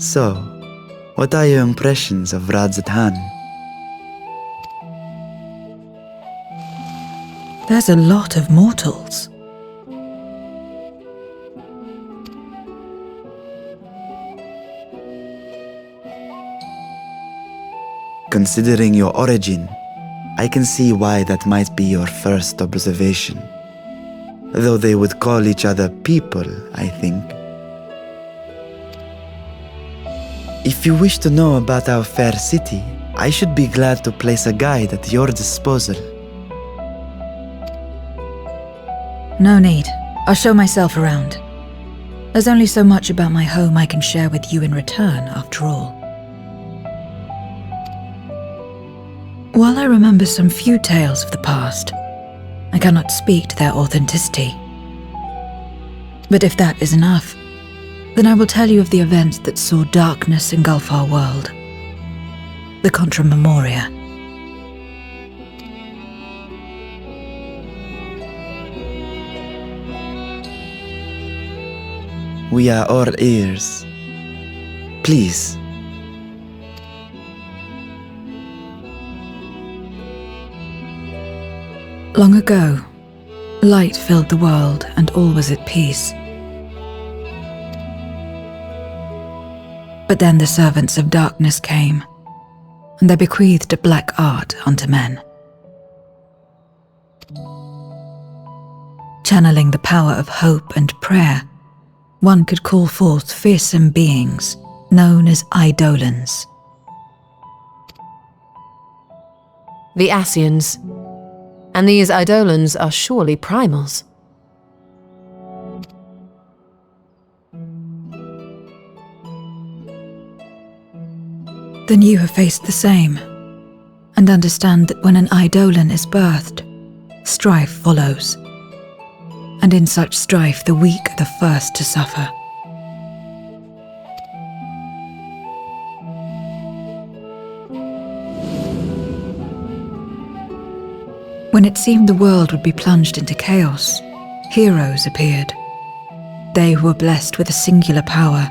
So, what are your impressions of Radzatan? There's a lot of mortals. Considering your origin, I can see why that might be your first observation. Though they would call each other people, I think. If you wish to know about our fair city, I should be glad to place a guide at your disposal. No need. I'll show myself around. There's only so much about my home I can share with you in return, after all. While I remember some few tales of the past, I cannot speak to their authenticity. But if that is enough, then I will tell you of the events that saw darkness engulf our world. The Contra Memoria. We are all ears. Please. Long ago, light filled the world and all was at peace. But then the servants of darkness came, and they bequeathed a black art unto men. Channeling the power of hope and prayer, one could call forth fearsome beings known as Eidolons. The Ascians. And these Eidolons are surely primals. Then you have faced the same, and understand that when an Eidolon is birthed, strife follows. And in such strife, the weak are the first to suffer. When it seemed the world would be plunged into chaos, heroes appeared. They who were blessed with a singular power.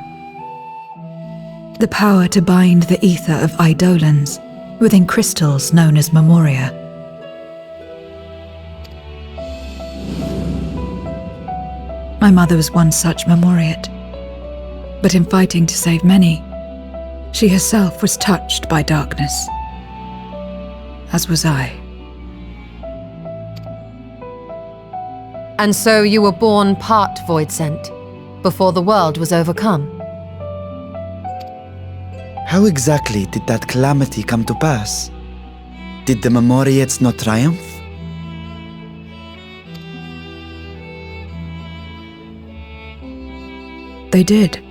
The power to bind the ether of Eidolons within crystals known as Memoria. My mother was one such Memoriate, but in fighting to save many, she herself was touched by darkness, as was I. And so you were born part Voidsent, before the world was overcome. How exactly did that calamity come to pass? Did the Memoriates not triumph? They did.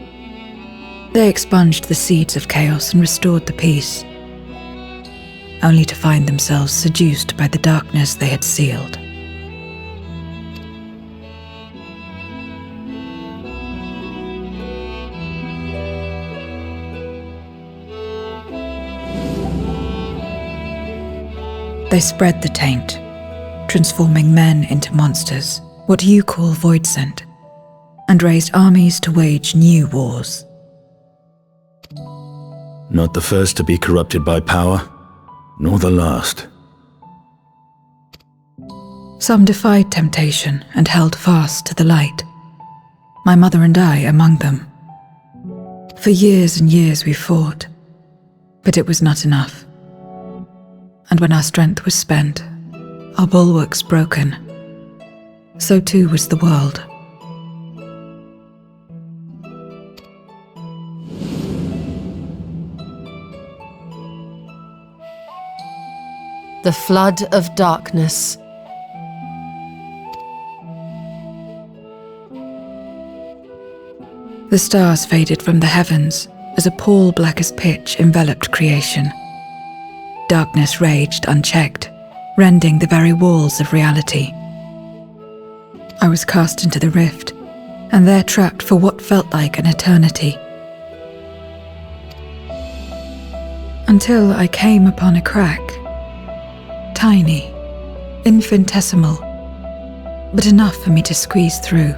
They expunged the seeds of chaos and restored the peace, only to find themselves seduced by the darkness they had sealed. They spread the taint, transforming men into monsters, what you call Voidsent, and raised armies to wage new wars. Not the first to be corrupted by power, nor the last. Some defied temptation and held fast to the light, my mother and I among them. For years and years we fought, but it was not enough. And when our strength was spent, our bulwarks broken, so too was the world. The flood of darkness. The stars faded from the heavens as a pall black as pitch enveloped creation. Darkness raged unchecked, rending the very walls of reality. I was cast into the rift, and there trapped for what felt like an eternity. Until I came upon a crack. Tiny, infinitesimal, but enough for me to squeeze through.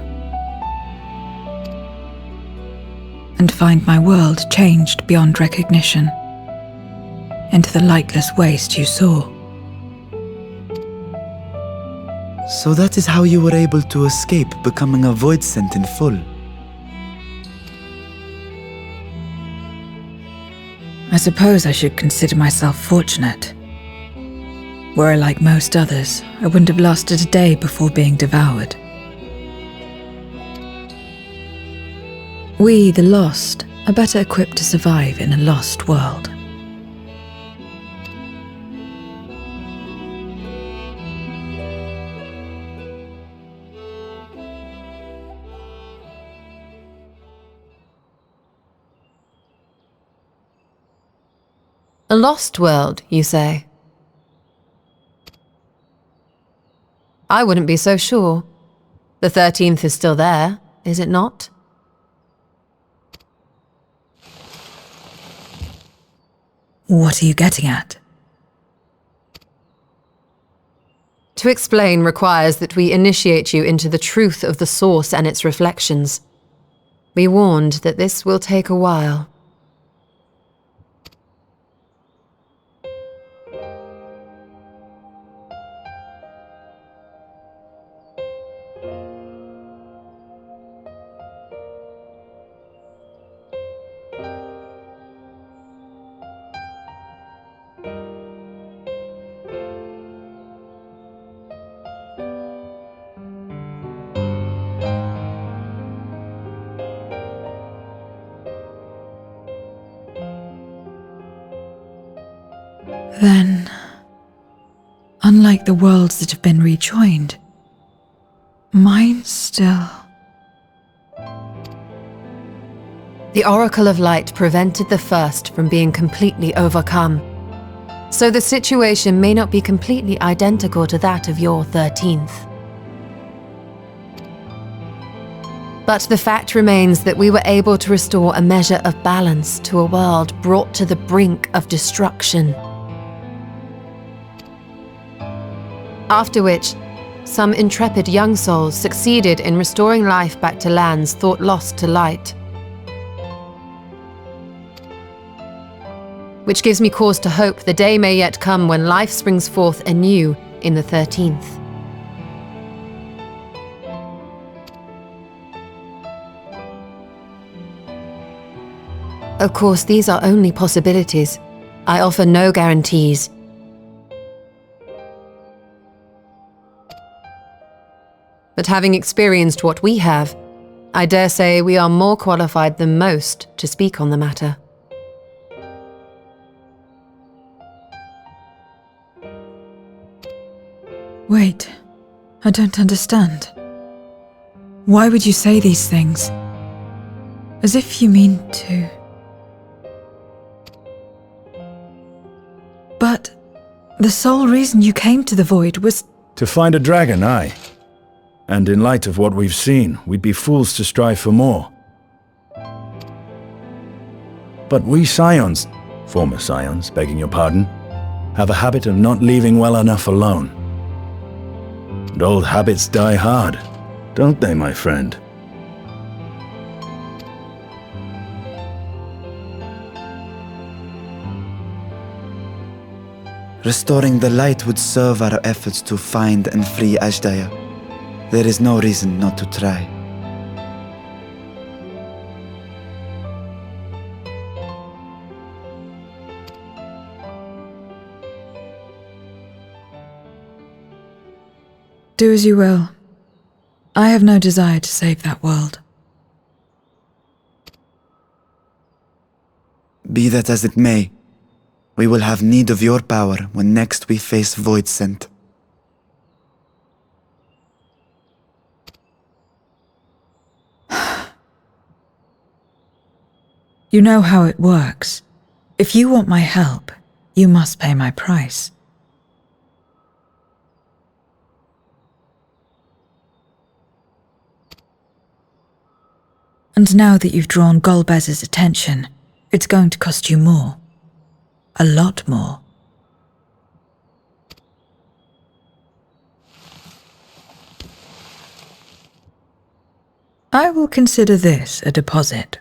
and find my world changed beyond recognition, into the lightless waste you saw. So that is how you were able to escape becoming a void scent in full. I suppose I should consider myself fortunate. Were I like most others, I wouldn't have lasted a day before being devoured. We, the lost, are better equipped to survive in a lost world. A lost world, you say? I wouldn't be so sure. The 13th is still there, is it not? What are you getting at? To explain requires that we initiate you into the truth of the source and its reflections. Be warned that this will take a while. Then, unlike the worlds that have been rejoined, mine still... The Oracle of Light prevented the first from being completely overcome. So the situation may not be completely identical to that of your 13th. But the fact remains that we were able to restore a measure of balance to a world brought to the brink of destruction. After which, some intrepid young souls succeeded in restoring life back to lands thought lost to light. Which gives me cause to hope the day may yet come when life springs forth anew in the 13th. Of course, these are only possibilities. I offer no guarantees. But having experienced what we have, I dare say we are more qualified than most to speak on the matter. Wait, I don't understand. Why would you say these things? As if you mean to... But the sole reason you came to the Void was... To find a dragon, aye. And in light of what we've seen, we'd be fools to strive for more. But we Scions, former Scions, begging your pardon, have a habit of not leaving well enough alone. And old habits die hard, don't they, my friend? Restoring the light would serve our efforts to find and free Ashdaya. There is no reason not to try. Do as you will. I have no desire to save that world. Be that as it may, we will have need of your power when next we face Void Scent. You know how it works. If you want my help, you must pay my price. And now that you've drawn Golbez's attention, it's going to cost you more. A lot more. I will consider this a deposit.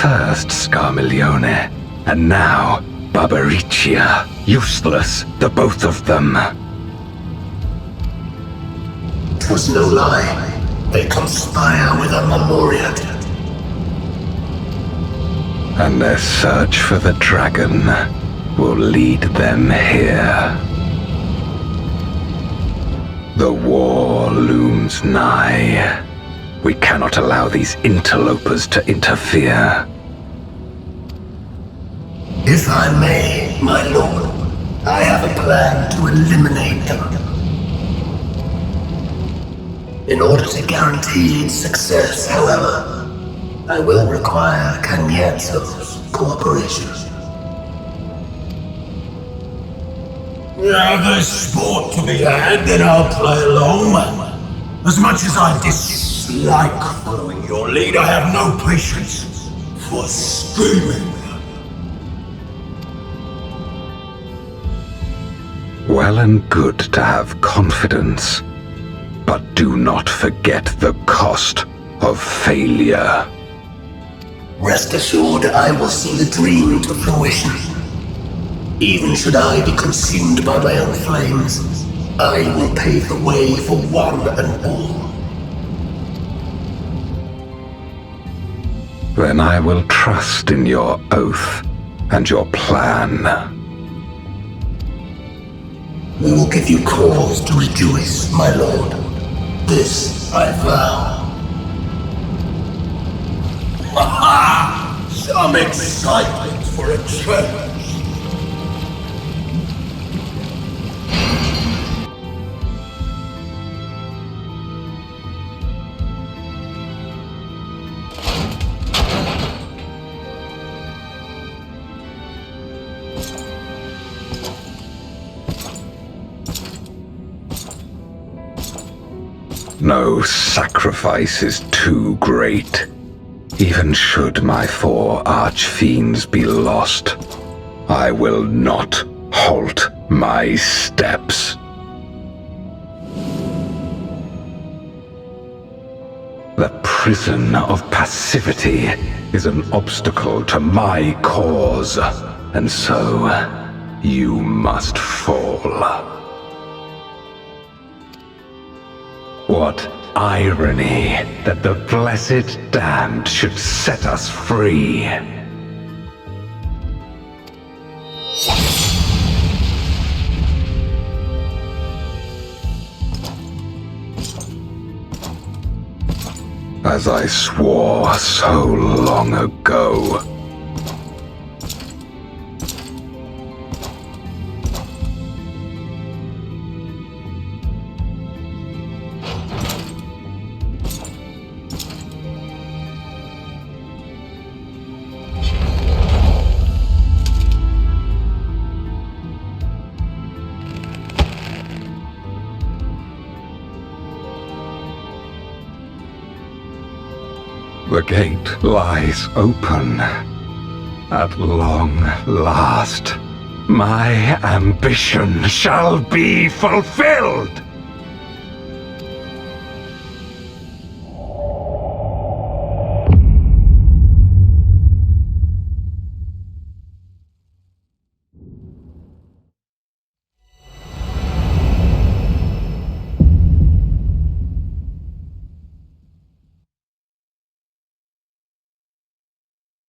First Scarmiglione, and now Barbariccia. Useless, the both of them. 'Twas no lie. They conspire with a Memoriat. And their search for the dragon will lead them here. The war looms nigh. We cannot allow these interlopers to interfere. If I may, my lord, I have a plan to eliminate them. In order to guarantee its success, however, I will require Cagnazzo's cooperation. Now there's sport to be had, then I'll play along. As much as I dislike following your lead, I have no patience for scheming. Well and good to have confidence, but do not forget the cost of failure. Rest assured, I will see the dream to fruition. Even should I be consumed by my own flames, I will pave the way for one and all. Then I will trust in your oath and your plan. We will give you cause to rejoice, my lord. This I vow. Ha ha! Some excitement for a change. No sacrifice is too great. Even should my 4 archfiends be lost, I will not halt my steps. The prison of passivity is an obstacle to my cause, and so you must fall. What irony that the blessed damned should set us free. As I swore so long ago, The gate lies open. At long last, my ambition shall be fulfilled!